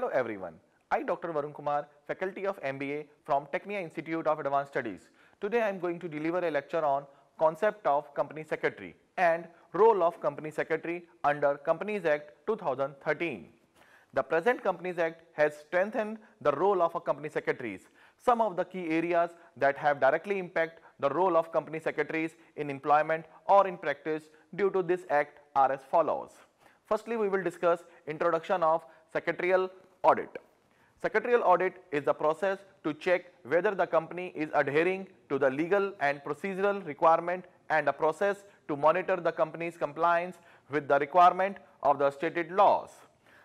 Hello everyone, I Dr. Varun Kumar, faculty of MBA from Tecnia Institute of Advanced Studies. Today I am going to deliver a lecture on concept of company secretary and role of company secretary under Companies Act 2013. The present Companies Act has strengthened the role of a company secretaries. Some of the key areas that have directly impact the role of company secretaries in employment or in practice due to this act are as follows. Firstly, we will discuss introduction of secretarial audit. Secretarial audit is the process to check whether the company is adhering to the legal and procedural requirement and a process to monitor the company's compliance with the requirement of the stated laws.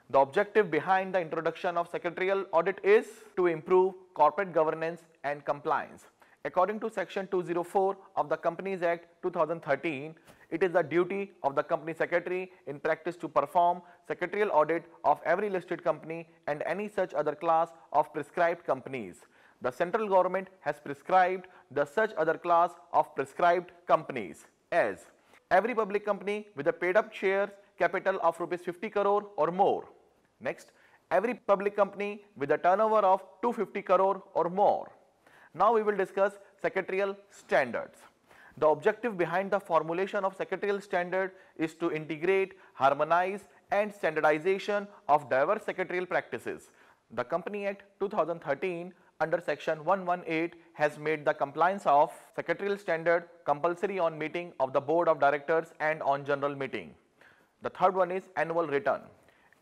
The objective behind the introduction of secretarial audit is to improve corporate governance and compliance. According to Section 204 of the Companies Act 2013, it is the duty of the company secretary in practice to perform secretarial audit of every listed company and any such other class of prescribed companies. The central government has prescribed the such other class of prescribed companies as every public company with a paid up share capital of rupees 50 crore or more. Next, every public company with a turnover of 250 crore or more. Now we will discuss secretarial standards. The objective behind the formulation of secretarial standard is to integrate, harmonize and standardization of diverse secretarial practices. The Company Act 2013 under Section 118 has made the compliance of secretarial standard compulsory on meeting of the Board of Directors and on general meeting. The third one is annual return.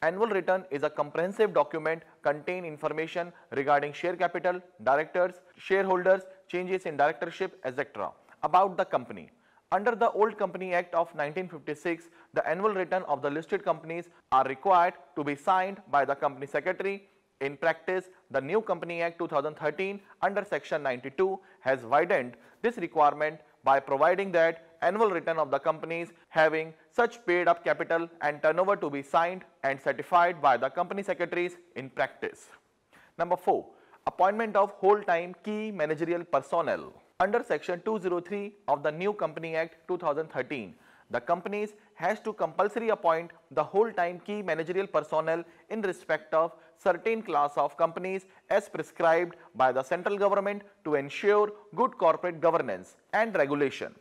Annual return is a comprehensive document contain information regarding share capital, directors, shareholders, changes in directorship, etc. about the company. Under the old Company Act of 1956, the annual return of the listed companies are required to be signed by the company secretary. In practice, the new Company Act 2013 under Section 92 has widened this requirement by providing that annual return of the companies having such paid up capital and turnover to be signed and certified by the company secretaries in practice. Number 4. Appointment of whole-time key managerial personnel. Under Section 203 of the new Company Act 2013, the companies has to compulsory appoint the whole-time key managerial personnel in respect of certain class of companies as prescribed by the central government to ensure good corporate governance and regulation.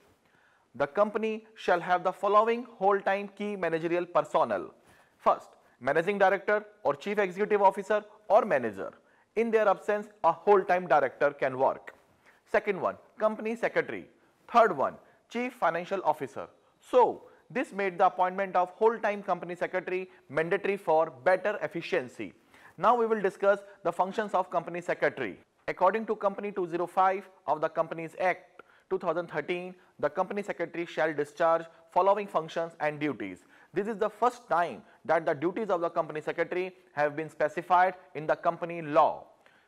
The company shall have the following whole-time key managerial personnel. First, managing director or chief executive officer or manager. In their absence, a whole-time director can work. Second one, company secretary. Third one, chief financial officer. So, this made the appointment of whole-time company secretary mandatory for better efficiency. Now we will discuss the functions of company secretary. According to Company 205 of the Companies Act 2013, the company secretary shall discharge following functions and duties. This is the first time that the duties of the company secretary have been specified in the company law.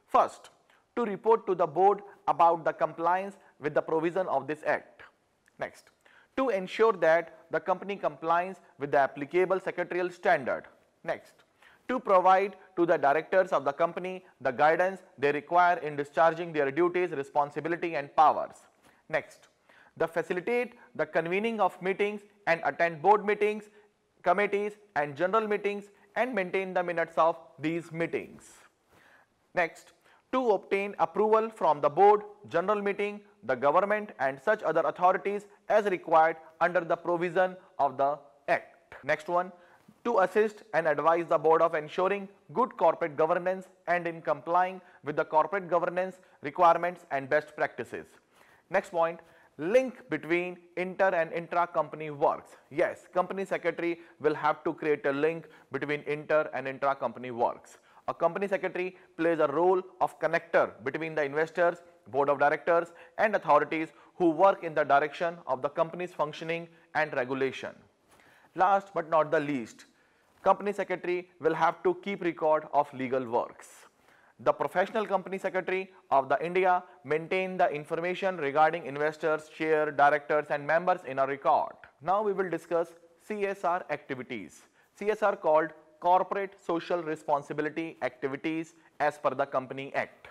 First, to report to the board about the compliance with the provision of this act. Next, to ensure that the company complies with the applicable secretarial standard. Next, to provide to the directors of the company the guidance they require in discharging their duties, responsibility and powers. Next, the facilitate the convening of meetings and attend board meetings, committees and general meetings and maintain the minutes of these meetings. Next, to obtain approval from the board, general meeting, the government and such other authorities as required under the provision of the act. Next one, to assist and advise the board of ensuring good corporate governance and in complying with the corporate governance requirements and best practices. Next point, link between inter and intra company works. Yes, company secretary will have to create a link between inter and intra company works. A company secretary plays a role of connector between the investors, board of directors and authorities who work in the direction of the company's functioning and regulation. Last but not the least, company secretary will have to keep record of legal works. The professional company secretary of the India maintain the information regarding investors, share, directors and members in a record. Now we will discuss CSR activities. CSR called Corporate Social Responsibility Activities as per the Company Act.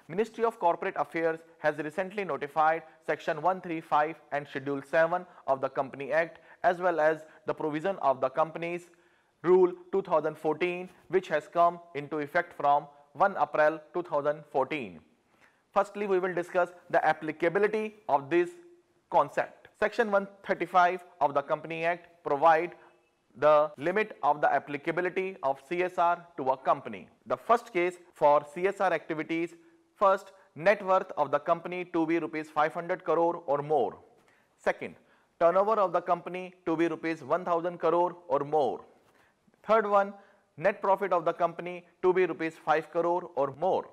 Ministry of Corporate Affairs has recently notified Section 135 and Schedule 7 of the Company Act as well as the provision of the Companies Rule 2014, which has come into effect from 1 April 2014. Firstly, we will discuss the applicability of this concept. Section 135 of the Company Act provide the limit of the applicability of CSR to a company. The first case for CSR activities, first, net worth of the company to be rupees 500 crore or more. Second, turnover of the company to be rupees 1000 crore or more. Third one, net profit of the company to be rupees 5 crore or more.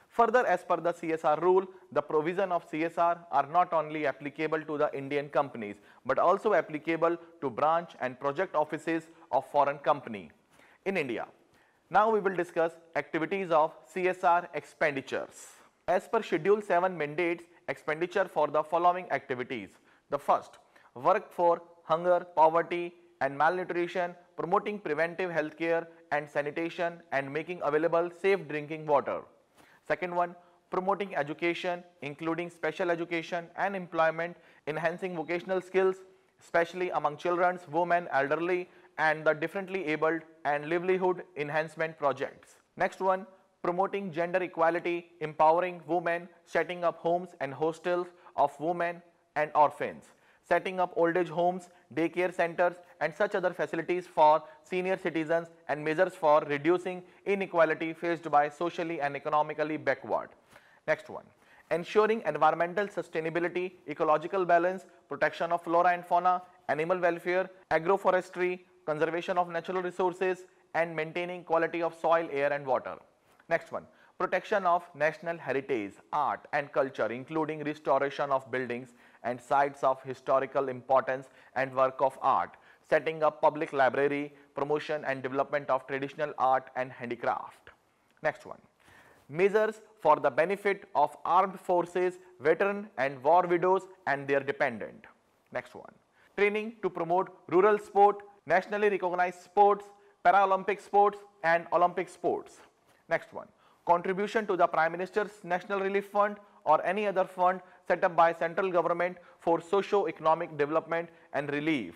Further, as per the CSR rule, the provision of CSR are not only applicable to the Indian companies, but also applicable to branch and project offices of foreign company in India. Now we will discuss activities of CSR expenditures. As per Schedule 7 mandates expenditure for the following activities. The first, work for hunger, poverty and malnutrition, promoting preventive health care and sanitation and making available safe drinking water. Second one, promoting education, including special education and employment, enhancing vocational skills, especially among children, women, elderly, and the differently abled, and livelihood enhancement projects. Next one, promoting gender equality, empowering women, setting up homes and hostels of women and orphans, setting up old age homes, daycare centers, and such other facilities for senior citizens, and measures for reducing inequality faced by socially and economically backward. Next one, ensuring environmental sustainability, ecological balance, protection of flora and fauna, animal welfare, agroforestry, conservation of natural resources, and maintaining quality of soil, air and water. Next one, protection of national heritage, art and culture, including restoration of buildings and sites of historical importance and work of art, setting up public library, promotion and development of traditional art and handicraft. Next one, measures for the benefit of armed forces, veteran and war widows and their dependent. Next one, training to promote rural sport, nationally recognized sports, Paralympic sports and Olympic sports. Next one, contribution to the Prime Minister's National Relief Fund or any other fund set up by central government for socio-economic development and relief,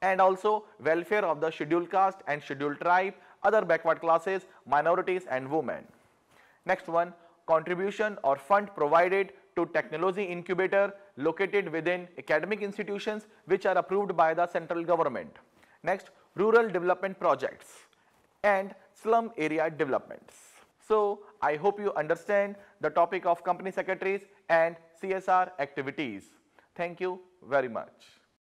and also welfare of the scheduled caste and scheduled tribe, other backward classes, minorities and women. Next one, contribution or fund provided to technology incubator located within academic institutions which are approved by the central government. Next, rural development projects and slum area developments. So, I hope you understand the topic of company secretaries and CSR activities. Thank you very much.